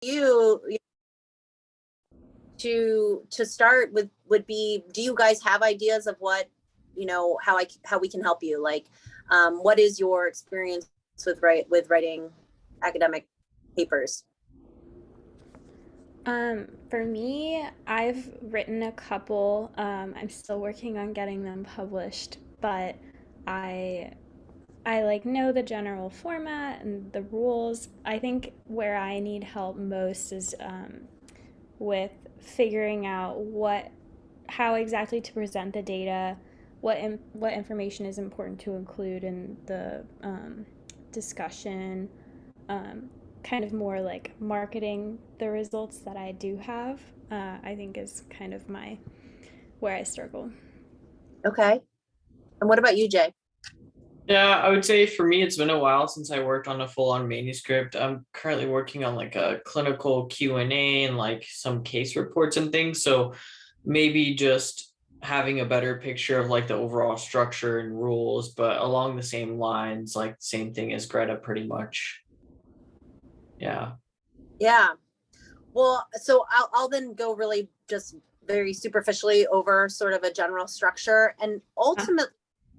you to start with would be, do you guys have ideas of what, how we can help you? Like, what is your experience with writing academic papers? For me, I've written a couple. I'm still working on getting them published, but I I like know the general format and the rules. I think where I need help most is with figuring out how exactly to present the data, what information is important to include in the discussion, um, kind of more like marketing the results that I do have. I think is kind of my where I struggle. Okay. And what about you, Jay? Yeah, I would say for me, it's been a while since I worked on a full-on manuscript. I'm currently working on like a clinical Q&A and like some case reports and things. So maybe just having a better picture of like the overall structure and rules, but along the same lines, like same thing as Greta pretty much. Yeah. Yeah. Well, so I'll then go really just very superficially over sort of a general structure, and ultimately,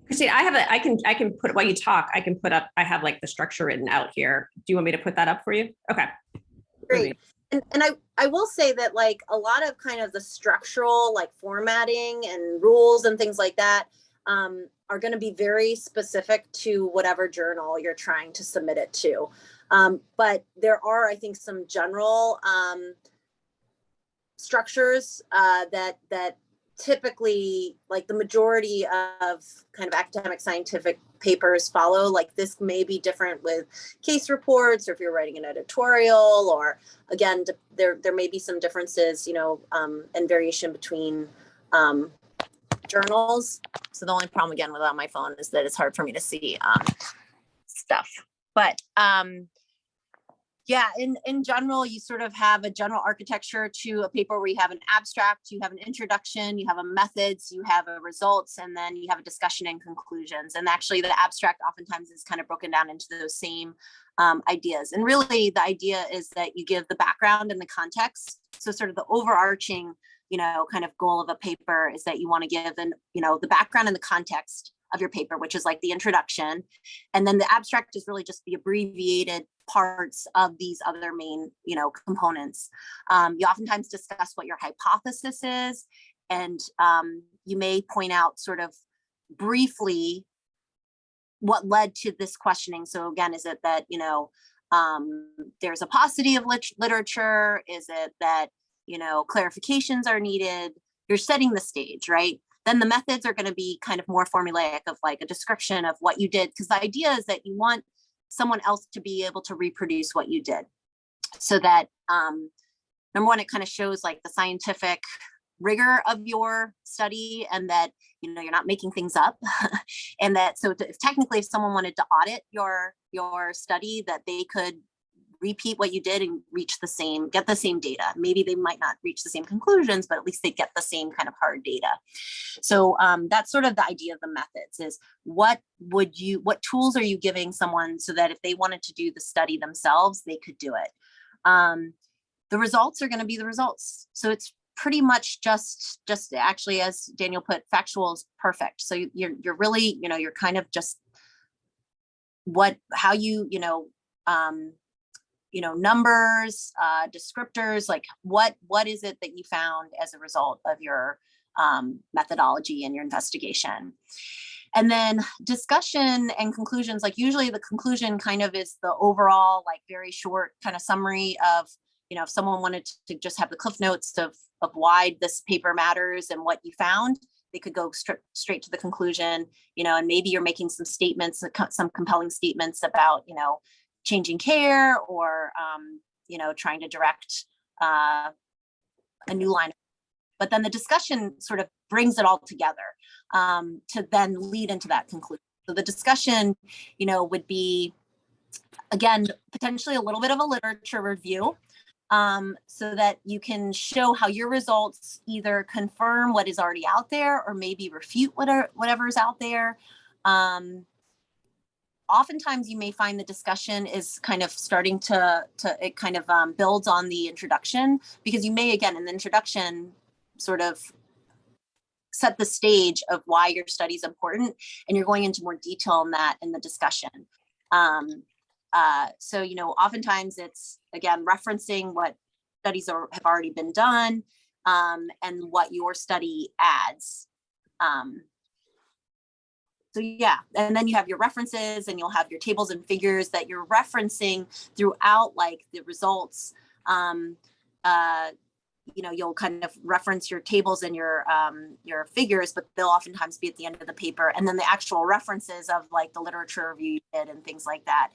Christine, I can put, while you talk, I can put up, I have like the structure written out here. Do you want me to put that up for you? Okay. great. And I will say that like a lot of kind of the structural like formatting and rules and things like that are going to be very specific to whatever journal you're trying to submit it to. But there are, I think, some general structures that typically, like the majority of kind of academic scientific papers follow. Like this may be different with case reports, or if you're writing an editorial, or again, there may be some differences, and variation between journals. So the only problem again without my phone is that it's hard for me to see stuff. But yeah, in general, you sort of have a general architecture to a paper where you have an abstract, you have an introduction, you have a methods, you have a results, and then you have a discussion and conclusions. And actually the abstract oftentimes is kind of broken down into those same ideas. And really the idea is that you give the background and the context. So sort of the overarching, kind of goal of a paper is that you want to give the background and the context of your paper, which is like the introduction. And then the abstract is really just the abbreviated parts of these other main, components. You oftentimes discuss what your hypothesis is, and you may point out sort of briefly what led to this questioning. So again, is it that, there's a paucity of literature? Is it that, clarifications are needed? You're setting the stage, right? Then the methods are going to be kind of more formulaic of like a description of what you did, because the idea is that you want someone else to be able to reproduce what you did, so that number one, it kind of shows like the scientific rigor of your study, and that you're not making things up. And that if technically if someone wanted to audit your study, that they could repeat what you did and get the same data. Maybe they might not reach the same conclusions, but at least they get the same kind of hard data. So that's sort of the idea of the methods, is what tools are you giving someone so that if they wanted to do the study themselves, they could do it. The results are going to be the results. So it's pretty much just actually, as Daniel put, factual is perfect. So you're really, you're kind of just numbers, descriptors, like what is it that you found as a result of your methodology and your investigation. And then discussion and conclusions, like usually the conclusion kind of is the overall, like very short kind of summary of, if someone wanted to just have the cliff notes of why this paper matters and what you found, they could go straight to the conclusion, and maybe you're making some statements, some compelling statements about, changing care, or trying to direct a new line. But then the discussion sort of brings it all together to then lead into that conclusion. So the discussion, would be, again, potentially a little bit of a literature review, so that you can show how your results either confirm what is already out there, or maybe refute whatever is out there. oftentimes you may find the discussion is kind of starting to it kind of builds on the introduction, because you may, again, in the introduction, sort of set the stage of why your study is important, and you're going into more detail on that in the discussion. So, you know, oftentimes it's, again, referencing what studies have already been done, and what your study adds. So yeah, and then you have your references, and you'll have your tables and figures that you're referencing throughout, like the results. You know, you'll kind of reference your tables and your figures, but they'll oftentimes be at the end of the paper, and then the actual references of like the literature review you did and things like that,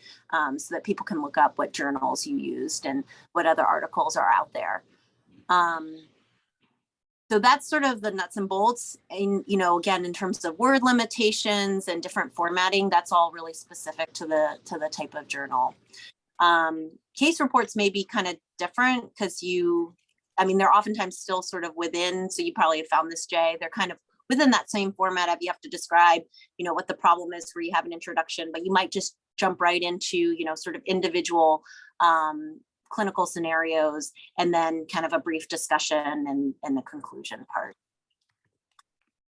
so that people can look up what journals you used and what other articles are out there. So that's sort of the nuts and bolts. And, you know, again, in terms of word limitations and different formatting, that's all really specific to the type of journal. Case reports may be kind of different, because they're oftentimes still sort of within, so you probably have found this, Jay, they're kind of within that same format of, you have to describe, you know, what the problem is where you have an introduction, but you might just jump right into, you know, sort of individual clinical scenarios, and then kind of a brief discussion and the conclusion part.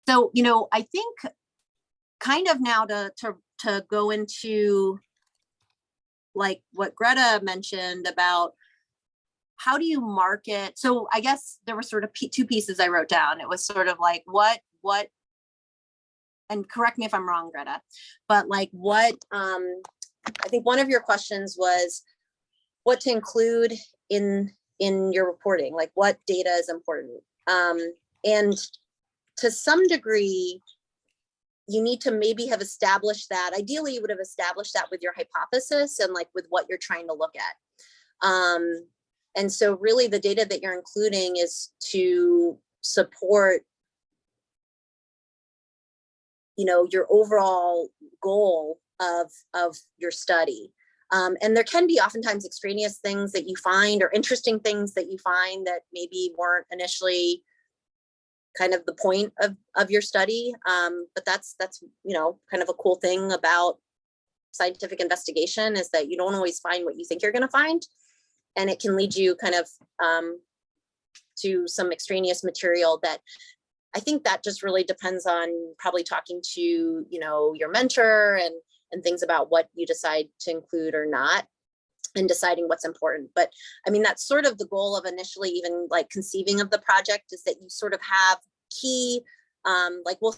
So, you know, I think kind of now to go into like what Greta mentioned about how do you market. So I guess there were sort of two pieces I wrote down. It was sort of like what, and correct me if I'm wrong, Greta, but like what, I think one of your questions was what to include in your reporting, like what data is important. And to some degree, you need to maybe have established that. Ideally, you would have established that with your hypothesis and like with what you're trying to look at. And so really the data that you're including is to support, you know, your overall goal of your study. And there can be oftentimes extraneous things that you find, or interesting things that you find that maybe weren't initially kind of the point of your study. But that's, you know, kind of a cool thing about scientific investigation, is that you don't always find what you think you're going to find. And it can lead you kind of to some extraneous material that I think that just really depends on probably talking to, you know, your mentor and things about what you decide to include or not, and deciding what's important. But I mean, that's sort of the goal of initially even like conceiving of the project, is that you sort of have key, like we'll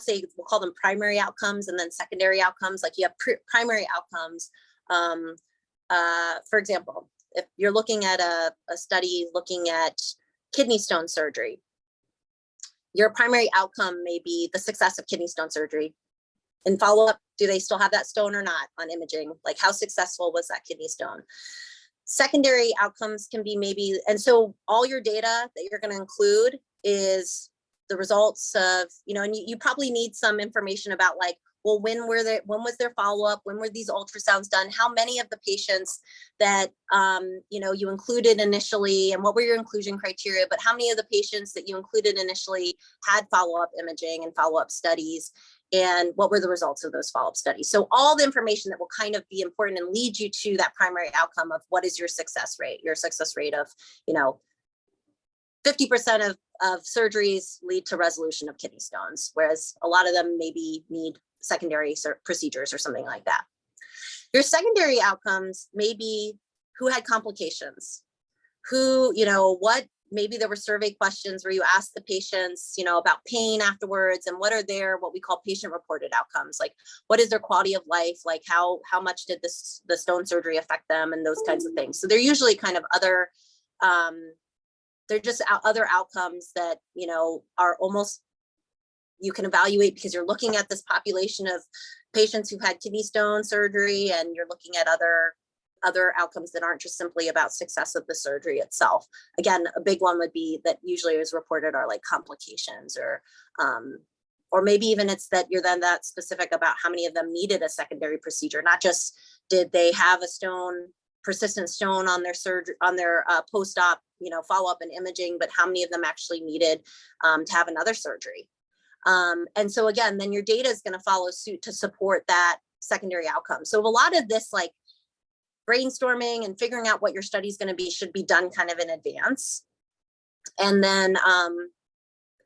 call them primary outcomes, and then secondary outcomes. Like you have primary outcomes. For example, if you're looking at a study looking at kidney stone surgery, your primary outcome may be the success of kidney stone surgery. In follow-up, do they still have that stone or not on imaging? Like how successful was that kidney stone? Secondary outcomes can be maybe, and so all your data that you're going to include is the results of, you know, and you probably need some information about like, well, when was their follow-up? When were these ultrasounds done? How many of the patients that, you know, you included initially, and what were your inclusion criteria? But how many of the patients that you included initially had follow-up imaging and follow-up studies? And what were the results of those follow-up studies? So all the information that will kind of be important and lead you to that primary outcome of what is your success rate? Your success rate of, you know, 50% of surgeries lead to resolution of kidney stones, whereas a lot of them maybe need secondary procedures or something like that. Your secondary outcomes may be who had complications, who, you know, what, maybe there were survey questions where you ask the patients, you know, about pain afterwards, and what are their, what we call patient reported outcomes, like what is their quality of life, like how much did the stone surgery affect them, and those kinds of things. So they're usually kind of other, they're just other outcomes that, you know, are almost, you can evaluate because you're looking at this population of patients who've had kidney stone surgery, and you're looking at other outcomes that aren't just simply about success of the surgery itself. Again, a big one would be that usually is reported are like complications, or maybe even it's that you're then that specific about how many of them needed a secondary procedure, not just did they have a stone, persistent stone on their surgery, on their post-op, you know, follow-up and imaging, but how many of them actually needed to have another surgery. And so again, then your data is going to follow suit to support that secondary outcomes. So a lot of this like brainstorming and figuring out what your study is going to be should be done kind of in advance. And then,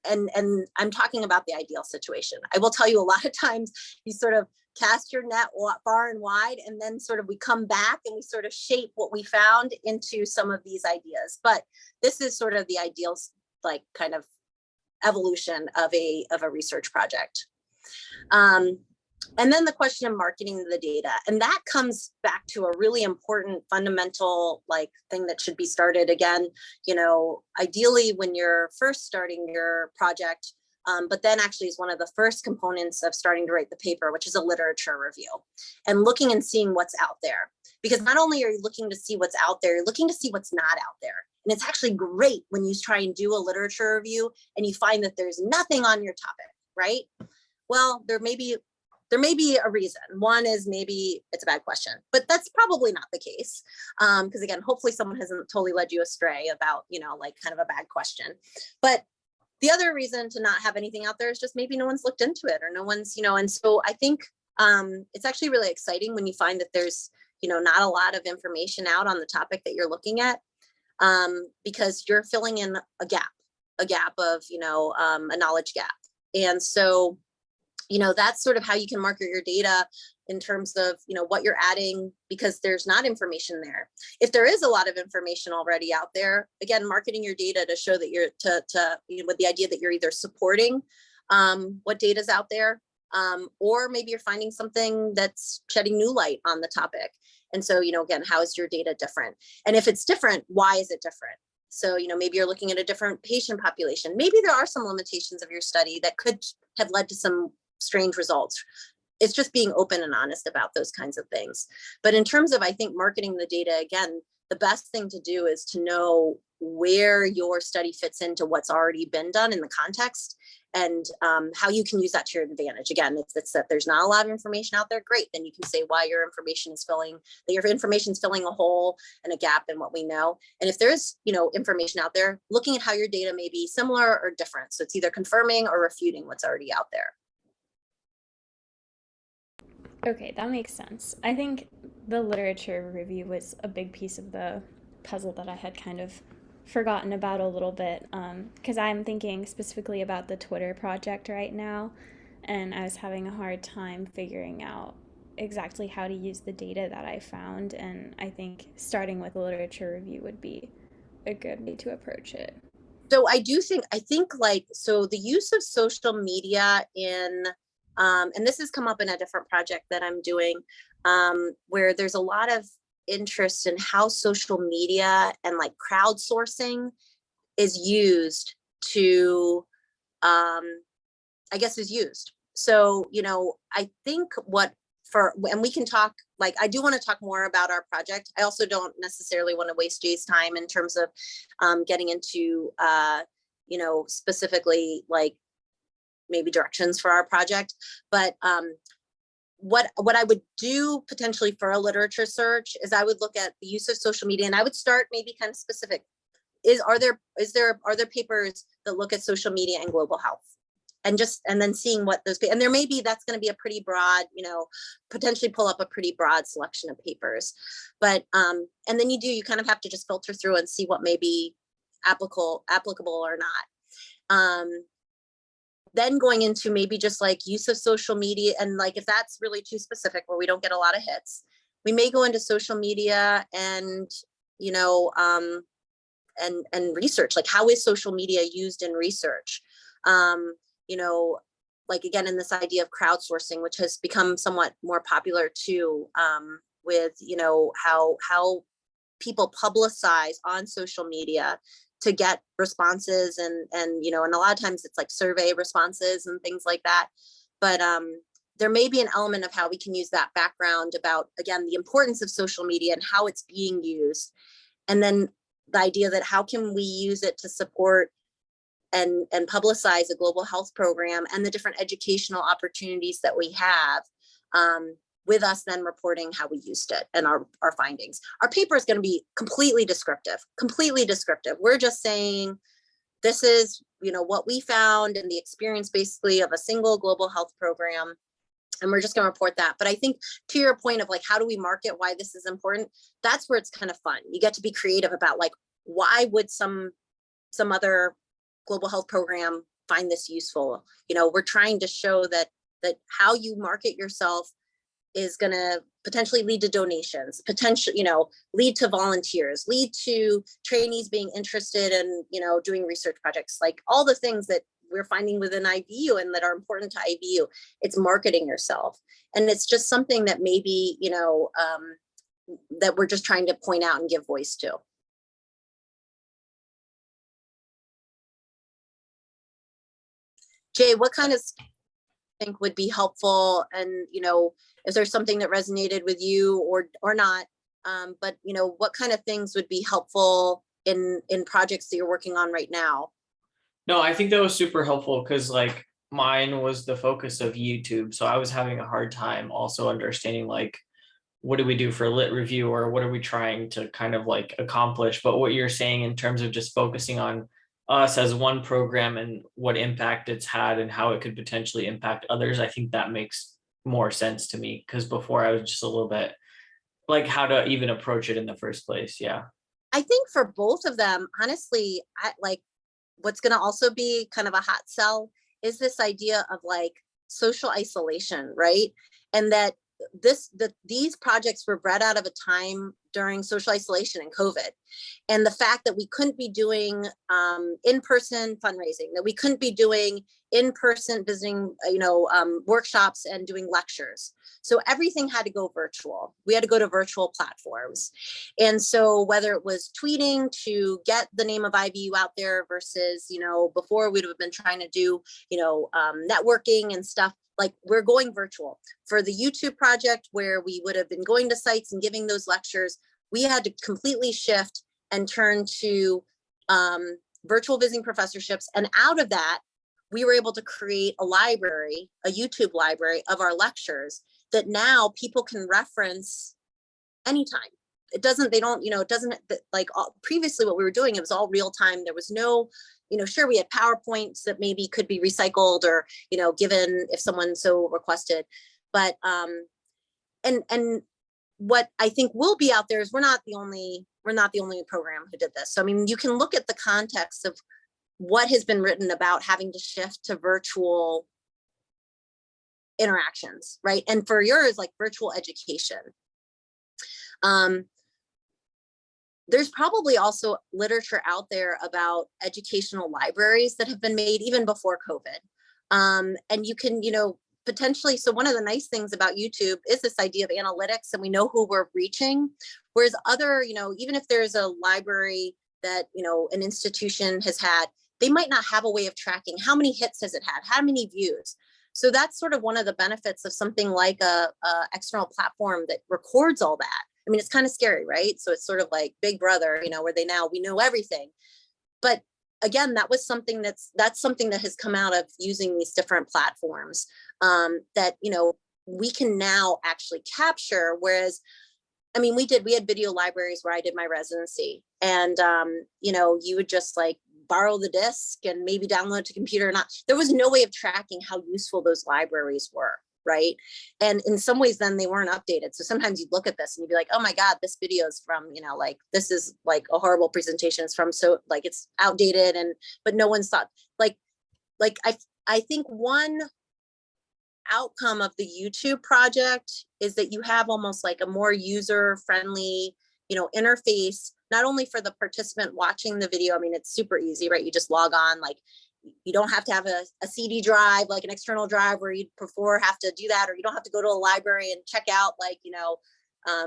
and I'm talking about the ideal situation. I will tell you, a lot of times you sort of cast your net far and wide, and then sort of we come back and we sort of shape what we found into some of these ideas. But this is sort of the ideal, like, kind of evolution of a research project. And then the question of marketing the data, and that comes back to a really important fundamental like thing that should be started again, you know, ideally when you're first starting your project, but then actually is one of the first components of starting to write the paper, which is a literature review, and looking and seeing what's out there. Because not only are you looking to see what's out there, you're looking to see what's not out there. And it's actually great when you try and do a literature review and you find that there's nothing on your topic, right? Well, there may be a reason. One is maybe it's a bad question, but that's probably not the case. Because again, hopefully someone hasn't totally led you astray about, you know, like kind of a bad question. But the other reason to not have anything out there is just maybe no one's looked into it, or no one's, you know, and so I think it's actually really exciting when you find that there's, you know, not a lot of information out on the topic that you're looking at, because you're filling in a gap of, you know, a knowledge gap. And so, you know, that's sort of how you can market your data in terms of, you know, what you're adding, because there's not information there. If there is a lot of information already out there, again, marketing your data to show that you're you know, with the idea that you're either supporting what data's out there, or maybe you're finding something that's shedding new light on the topic. And so, you know, again, how is your data different? And if it's different, why is it different? So, you know, maybe you're looking at a different patient population. Maybe there are some limitations of your study that could have led to some strange results. It's just being open and honest about those kinds of things. But in terms of, I think, marketing the data, again, the best thing to do is to know where your study fits into what's already been done in the context, and how you can use that to your advantage. Again, it's that there's not a lot of information out there. Great, then you can say why your information is filling a hole and a gap in what we know. And if there's, you know, information out there, looking at how your data may be similar or different. So it's either confirming or refuting what's already out there. Okay, that makes sense. I think the literature review was a big piece of the puzzle that I had kind of forgotten about a little bit, because I'm thinking specifically about the Twitter project right now, and I was having a hard time figuring out exactly how to use the data that I found, and I think starting with a literature review would be a good way to approach it. So I think like, so the use of social media in, and this has come up in a different project that I'm doing, where there's a lot of interest in how social media and like crowdsourcing is used to, is used. So, you know, I think and we can talk, like, I do want to talk more about our project. I also don't necessarily want to waste Jay's time in terms of getting into, you know, specifically like maybe directions for our project. But what I would do potentially for a literature search is I would look at the use of social media, and I would start maybe kind of specific. Are there papers that look at social media and global health? And then seeing what those, and there may be, that's going to be a pretty broad, you know, potentially pull up a pretty broad selection of papers. But and then you kind of have to just filter through and see what may be applicable or not. Then going into maybe just like use of social media, and like if that's really too specific where we don't get a lot of hits, we may go into social media and, you know, and research, like how is social media used in research? You know, like again, in this idea of crowdsourcing, which has become somewhat more popular too, with, you know, how people publicize on social media to get responses, and you know, and a lot of times it's like survey responses and things like that. But there may be an element of how we can use that background about, again, the importance of social media and how it's being used, and then the idea that how can we use it to support and publicize a global health program and the different educational opportunities that we have, with us then reporting how we used it and our findings. Our paper is going to be completely descriptive. We're just saying, this is, you know, what we found and the experience basically of a single global health program. And we're just going to report that. But I think to your point of like, how do we market why this is important? That's where it's kind of fun. You get to be creative about like, why would some other global health program find this useful? You know, we're trying to show that how you market yourself is going to potentially lead to donations, potentially, you know, lead to volunteers, lead to trainees being interested in, you know, doing research projects, like all the things that we're finding within IVU and that are important to IVU. It's marketing yourself. And it's just something that maybe, you know, that we're just trying to point out and give voice to. Jay, what kind of think would be helpful? And, you know, is there something that resonated with you or not? But, you know, what kind of things would be helpful in projects that you're working on right now? No, I think that was super helpful because like mine was the focus of YouTube. So I was having a hard time also understanding like, what do we do for lit review or what are we trying to kind of like accomplish? But what you're saying in terms of just focusing on us as one program and what impact it's had and how it could potentially impact others, I think that makes more sense to me because before I was just a little bit like how to even approach it in the first place. Yeah. I think for both of them, honestly, what's going to also be kind of a hot sell is this idea of like social isolation, right? And that these projects were bred out of a time during social isolation and COVID. And the fact that we couldn't be doing in-person fundraising, that we couldn't be doing in-person visiting, you know, workshops and doing lectures. So everything had to go virtual. We had to go to virtual platforms. And so whether it was tweeting to get the name of IVU out there versus, you know, before we would have been trying to do, you know, networking and stuff, like we're going virtual. For the YouTube project where we would have been going to sites and giving those lectures, we had to completely shift and turn to virtual visiting professorships. And out of that, we were able to create a library, a YouTube library of our lectures that now people can reference anytime. It doesn't like previously what we were doing, it was all real time. There was no, you know, sure, we had PowerPoints that maybe could be recycled or, you know, given if someone so requested. But and what I think will be out there is we're not the only program who did this. So I mean, you can look at the context of what has been written about having to shift to virtual interactions, right? And for yours, like virtual education. There's probably also literature out there about educational libraries that have been made even before COVID. And you can, you know, potentially, so one of the nice things about YouTube is this idea of analytics and we know who we're reaching. Whereas other, you know, even if there's a library that, you know, an institution has had, they might not have a way of tracking how many hits has it had, how many views. So that's sort of one of the benefits of something like a external platform that records all that. I mean, it's kind of scary, right? So it's sort of like Big Brother, you know, where we know everything. But again, that's something that has come out of using these different platforms that, you know, we can now actually capture. Whereas, I mean, we had video libraries where I did my residency and, you know, you would just like borrow the disc and maybe download it to computer or not. There was no way of tracking how useful those libraries were. Right. And in some ways, then they weren't updated. So sometimes you'd look at this and you'd be like, oh my God, this video is from, you know, like, this is like a horrible presentation. It's from, so like, it's outdated but no one's thought like I think one outcome of the YouTube project is that you have almost like a more user friendly, you know, interface, not only for the participant watching the video. I mean, it's super easy, right? You just log on, like, you don't have to have a CD drive, like an external drive where you'd before have to do that, or you don't have to go to a library and check out, like, you know,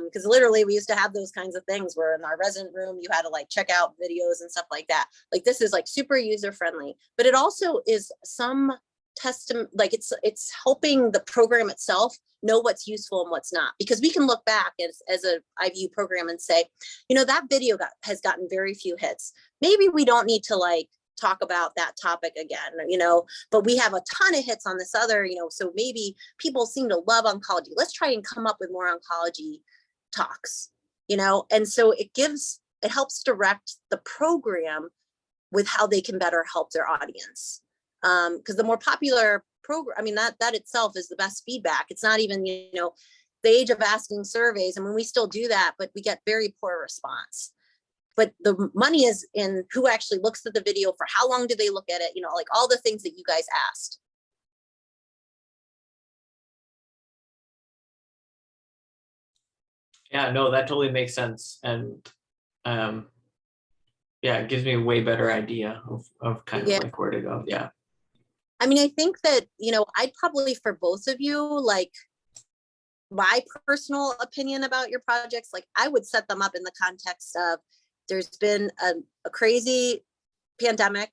because literally we used to have those kinds of things where in our resident room, you had to like check out videos and stuff like that. Like this is like super user friendly, but it also is some testament, like it's helping the program itself know what's useful and what's not, because we can look back as a IVU program and say, you know, that video has gotten very few hits. Maybe we don't need to like talk about that topic again, you know, but we have a ton of hits on this other, you know, so maybe people seem to love oncology. Let's try and come up with more oncology talks, you know, and so it helps direct the program with how they can better help their audience. Because the more popular program. I mean, that itself is the best feedback. It's not even, the age of asking surveys. I mean, we still do that, but we get very poor response. But the money is in who actually looks at the video, for how long do they look at it, like all the things that you guys asked. Yeah, no, that totally makes sense. And yeah, it gives me a way better idea of kind of like where to go. Yeah. I mean, I think that, I'd probably, for both of you, like, my personal opinion about your projects, like, I would set them up in the context of, there's been a crazy pandemic.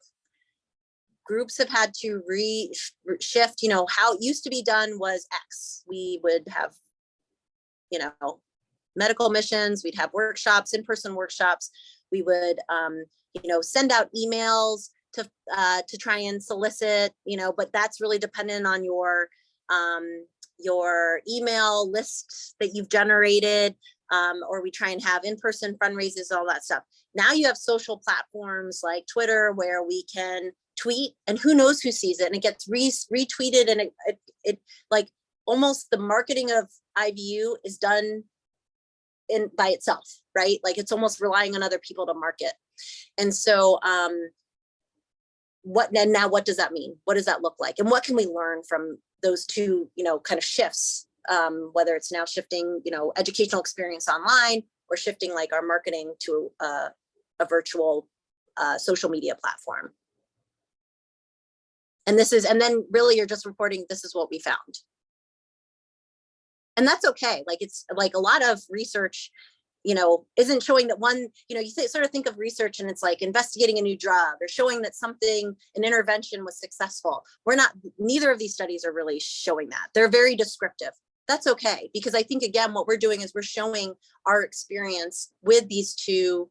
Groups have had to shift, how it used to be done was X. We would have, medical missions, we'd have workshops, in-person workshops. We would, send out emails to try and solicit, but that's really dependent on your email list that you've generated, or we try and have in-person fundraisers, all that stuff. Now you have social platforms like Twitter where we can tweet, and who knows who sees it, and it gets retweeted, and it like almost the marketing of IVU is done by itself, right? Like, it's almost relying on other people to market. And so what does that mean? What does that look like? And what can we learn from those two, kind of shifts, whether it's now shifting, educational experience online, or shifting like our marketing to a virtual social media platform. And then really you're just reporting, this is what we found. And that's okay. Like, it's like a lot of research, isn't showing that one, you sort of think of research and it's like investigating a new drug or showing that an intervention was successful. Neither of these studies are really showing that. They're very descriptive. That's okay, because I think, again, what we're doing is we're showing our experience with these two,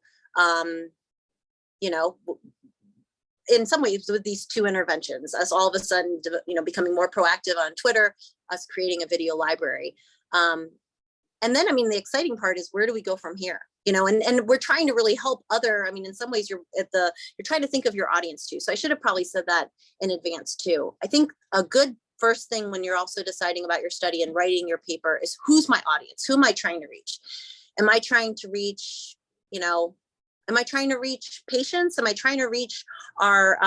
in some ways with these two interventions, us all of a sudden, becoming more proactive on Twitter, us creating a video library. And then, I mean, the exciting part is, where do we go from here? And we're trying to really help in some ways you're trying to think of your audience too. So I should have probably said that in advance too. I think a good first thing when you're also deciding about your study and writing your paper is, who's my audience? Who am I trying to reach? Am I trying to reach, am I trying to reach patients? Am I trying to reach our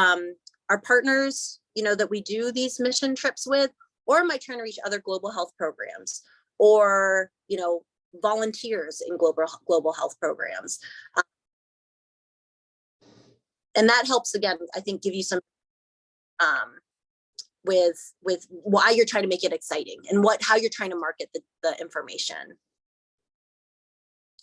partners, that we do these mission trips with? Or am I trying to reach other global health programs, or, volunteers in global health programs? And that helps, again, I think, give you some with why you're trying to make it exciting and how you're trying to market the information.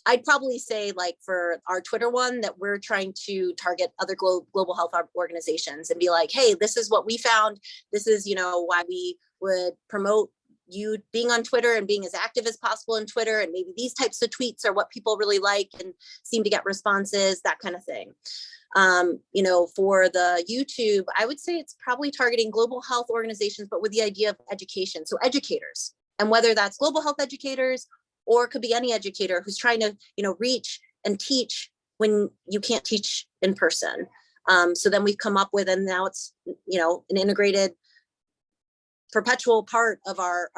I'd probably say, like, for our Twitter one, that we're trying to target other global health organizations and be like, hey, this is what we found. This is, why we would promote you being on Twitter and being as active as possible in Twitter. And maybe these types of tweets are what people really like and seem to get responses, that kind of thing. For the YouTube, I would say it's probably targeting global health organizations, but with the idea of education. So educators, and whether that's global health educators, or it could be any educator who's trying to, reach and teach when you can't teach in person. So then we've come up with, and now it's, an integrated perpetual part of our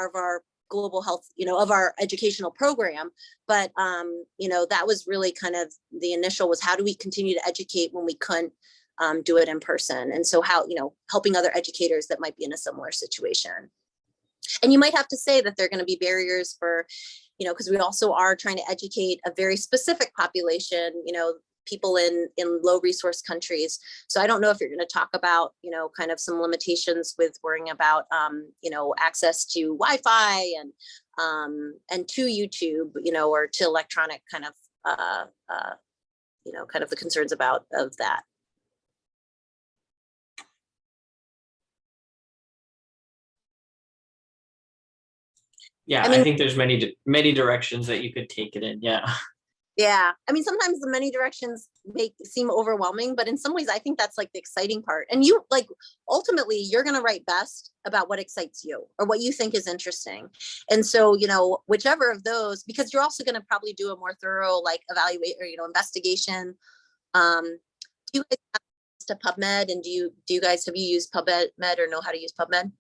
global health, of our educational program. But, that was really kind of the initial, was how do we continue to educate when we couldn't do it in person? And so how, helping other educators that might be in a similar situation. And you might have to say that there are going to be barriers for, because we also are trying to educate a very specific population, people in low resource countries. So I don't know if you're going to talk about, kind of some limitations with worrying about, access to Wi-Fi and to YouTube, or to electronic kind of, kind of the concerns of that. Yeah, I think there's many directions that you could take it in. Yeah. Yeah. I mean, sometimes the many directions seem overwhelming, but in some ways, I think that's like the exciting part. And you, like, ultimately, you're going to write best about what excites you or what you think is interesting. And so, whichever of those, because you're also going to probably do a more thorough, like, evaluate or, investigation. Do you guys have to PubMed, and do you guys, have you used PubMed or know how to use PubMed?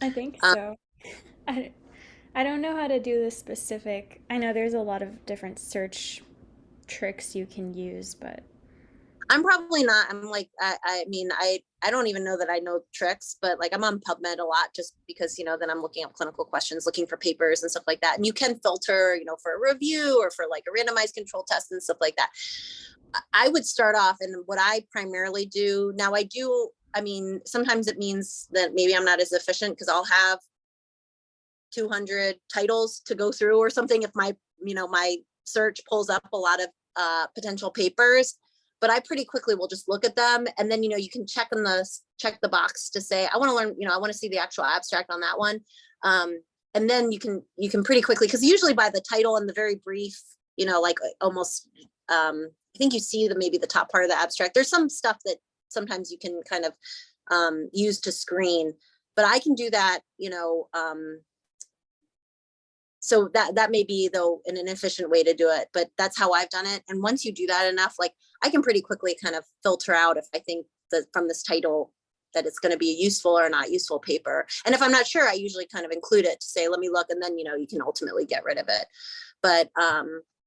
I think so. I, I don't know how to do the specific. I know there's a lot of different search tricks you can use, but I'm probably not. I'm like, I mean, I don't even know that I know tricks, but like I'm on PubMed a lot just because, then I'm looking up clinical questions, looking for papers and stuff like that. And you can filter, for a review or for like a randomized control test and stuff like that. I would start off, and what I primarily do now, I mean, sometimes it means that maybe I'm not as efficient because I'll have 200 titles to go through or something if my search pulls up a lot of potential papers, but I pretty quickly will just look at them, and then you can check the box to say I want to learn, I want to see the actual abstract on that one, and then you can pretty quickly, because usually by the title and the very brief, like almost I think you see maybe the top part of the abstract. There's some stuff that sometimes you can kind of use to screen, but I can do that, so that may be though an inefficient way to do it, but that's how I've done it. And once you do that enough, like I can pretty quickly kind of filter out if I think that from this title that it's going to be a useful or not useful paper. And if I'm not sure, I usually kind of include it to say, let me look, and then, you can ultimately get rid of it. But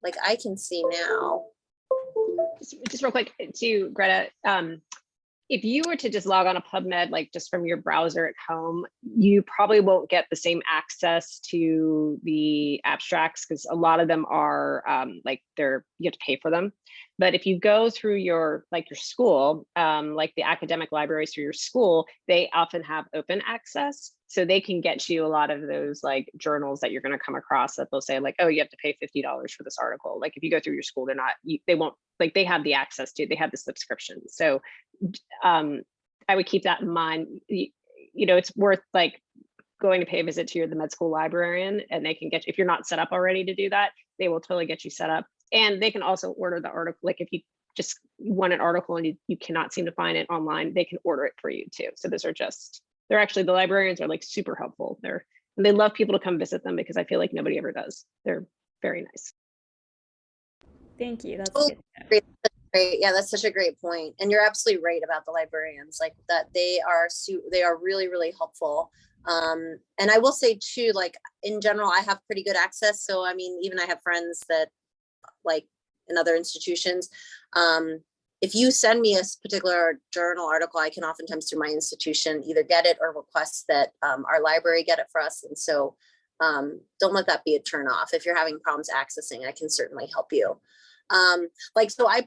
like I can see now. Just real quick to Greta, if you were to just log on a PubMed, like just from your browser at home, you probably won't get the same access to the abstracts because a lot of them are like you have to pay for them. But if you go through your school, like the academic libraries through your school, they often have open access. So they can get you a lot of those like journals that you're going to come across that they'll say like, oh, you have to pay $50 for this article. Like if you go through your school, they won't, like they have the access to, they have the subscription. So I would keep that in mind. It's worth like going to pay a visit to the med school librarian, and they can get you, if you're not set up already to do that, they will totally get you set up. And they can also order the article. Like if you just want an article and you cannot seem to find it online, they can order it for you too. So they're actually, the librarians are like super helpful. And they love people to come visit them because I feel like nobody ever does. They're very nice. thank you. That's good. Great. Yeah, that's such a great point. And you're absolutely right about the librarians, like that they are really, really helpful. And I will say too, like in general, I have pretty good access. So, I mean, even I have friends that like in other institutions, if you send me a particular journal article, I can oftentimes through my institution either get it or request that our library get it for us. And so don't let that be a turn off. If you're having problems accessing, I can certainly help you. So I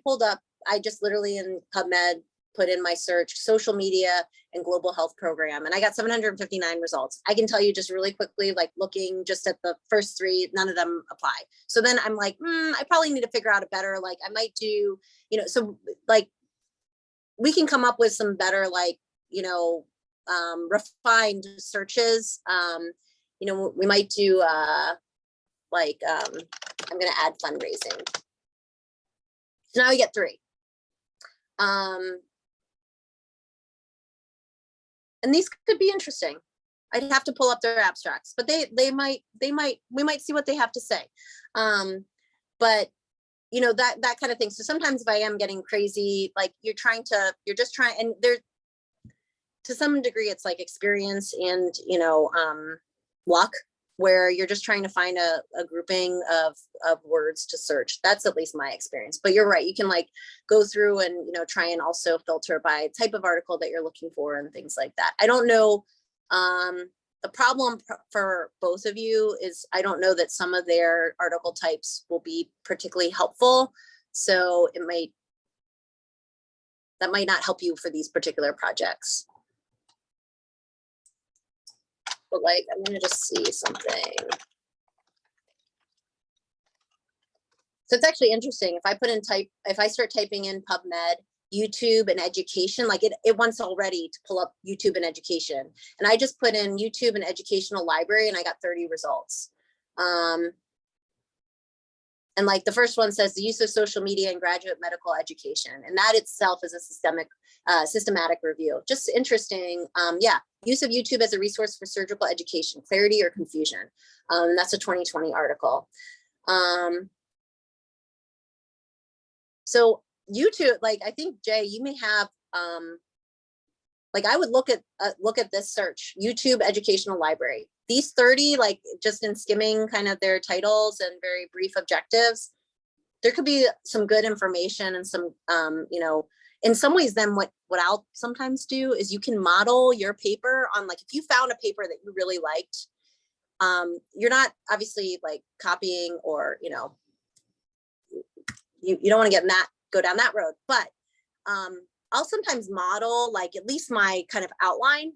just literally in PubMed put in my search social media and global health program, and I got 759 results. I can tell you just really quickly, like looking just at the first three, none of them apply. So then I'm like, I probably need to figure out a better, like I might do, so like we can come up with some better, like, refined searches. We might do I'm going to add fundraising. So now we get three. And these could be interesting. I'd have to pull up their abstracts, but we might see what they have to say. But that kind of thing. So sometimes if I am getting crazy, like you're just trying, and there, to some degree, it's like experience and, luck, where you're just trying to find a grouping of words to search. That's at least my experience. But you're right. You can like go through and, try and also filter by type of article that you're looking for and things like that. I don't know. The problem for both of you is I don't know that some of their article types will be particularly helpful. So that might not help you for these particular projects. But like, I'm going to just see something. So it's actually interesting. If I start typing in PubMed, YouTube and education, like it wants already to pull up YouTube and education. And I just put in YouTube and educational library and I got 30 results. And like the first one says the use of social media in graduate medical education. And that itself is a systematic review. Just interesting. Use of YouTube as a resource for surgical education, clarity or confusion. That's a 2020 article. So YouTube, like I think Jay, you may have Like I would look at this search, YouTube Educational Library. These 30, like just in skimming kind of their titles and very brief objectives, there could be some good information and some, you know, in some ways then what I'll sometimes do is you can model your paper on, like, if you found a paper that you really liked, you're not obviously like copying or, you know, you don't want to go down that road, but I'll sometimes model like at least my kind of outline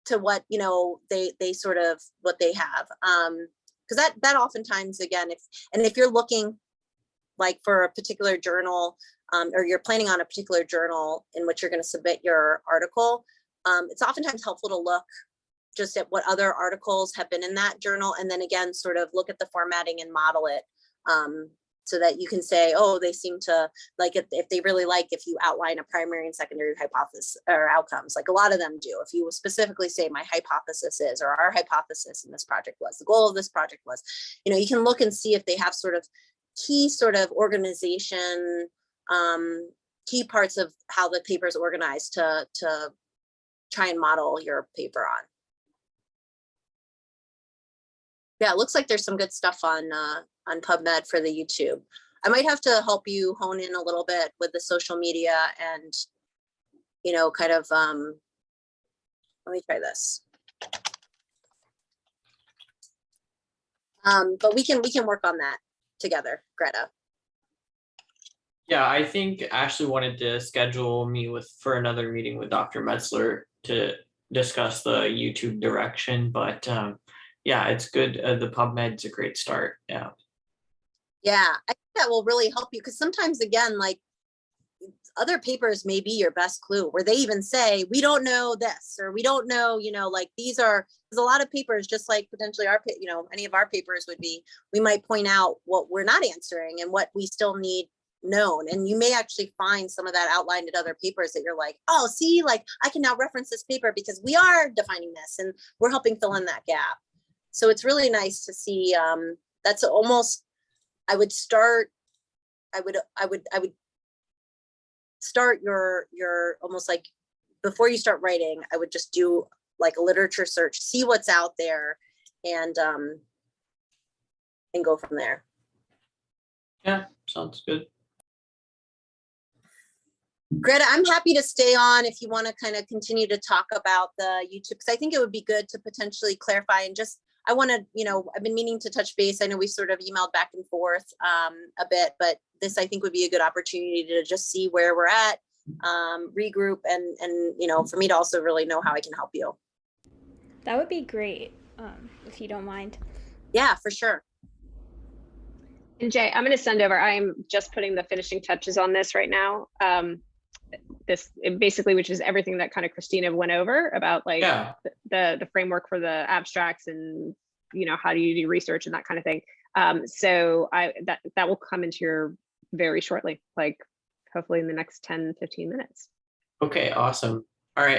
to what, you know, they sort of what they have. Because that oftentimes, again, if you're looking like for a particular journal, or you're planning on a particular journal in which you're going to submit your article, it's oftentimes helpful to look just at what other articles have been in that journal, and then again sort of look at the formatting and model it, so that you can say, oh, they seem to like it, if they really like if you outline a primary and secondary hypothesis or outcomes, like a lot of them do. If you specifically say my hypothesis is, or our hypothesis in this project was, the goal of this project was, you know, you can look and see if they have sort of key sort of organization, key parts of how the paper is organized to try and model your paper on. Yeah, it looks like there's some good stuff on PubMed for the YouTube. I might have to help you hone in a little bit with the social media and, you know, kind of, let me try this. But we can work on that together, Greta. Yeah, I think Ashley wanted to schedule me for another meeting with Dr. Metzler to discuss the YouTube direction, but yeah, it's good. The PubMed's a great start. Yeah. Yeah, I think that will really help you, because sometimes, again, like other papers may be your best clue, where they even say, we don't know this, or we don't know, you know, like these are, there's a lot of papers, just like potentially our, you know, any of our papers would be, we might point out what we're not answering and what we still need known. And you may actually find some of that outlined in other papers that you're like, oh, see, like I can now reference this paper because we are defining this and we're helping fill in that gap. So it's really nice to see. That's almost, I would start your almost like before you start writing, I would just do like a literature search, see what's out there, and go from there. Yeah, sounds good. Greta, I'm happy to stay on if you want to kind of continue to talk about the YouTube, because I think it would be good to potentially clarify and just, I want to, you know, I've been meaning to touch base. I know we sort of emailed back and forth a bit, but this I think would be a good opportunity to just see where we're at, regroup, and you know, for me to also really know how I can help you. That would be great, if you don't mind. Yeah, for sure. And Jay, I'm going to send over, I'm just putting the finishing touches on this right now. This basically, which is everything that kind of Christina went over about, like, yeah, the framework for the abstracts and, you know, how do you do research and that kind of thing. So that will come into your very shortly, like hopefully in the next 10, 15 minutes. Okay, awesome.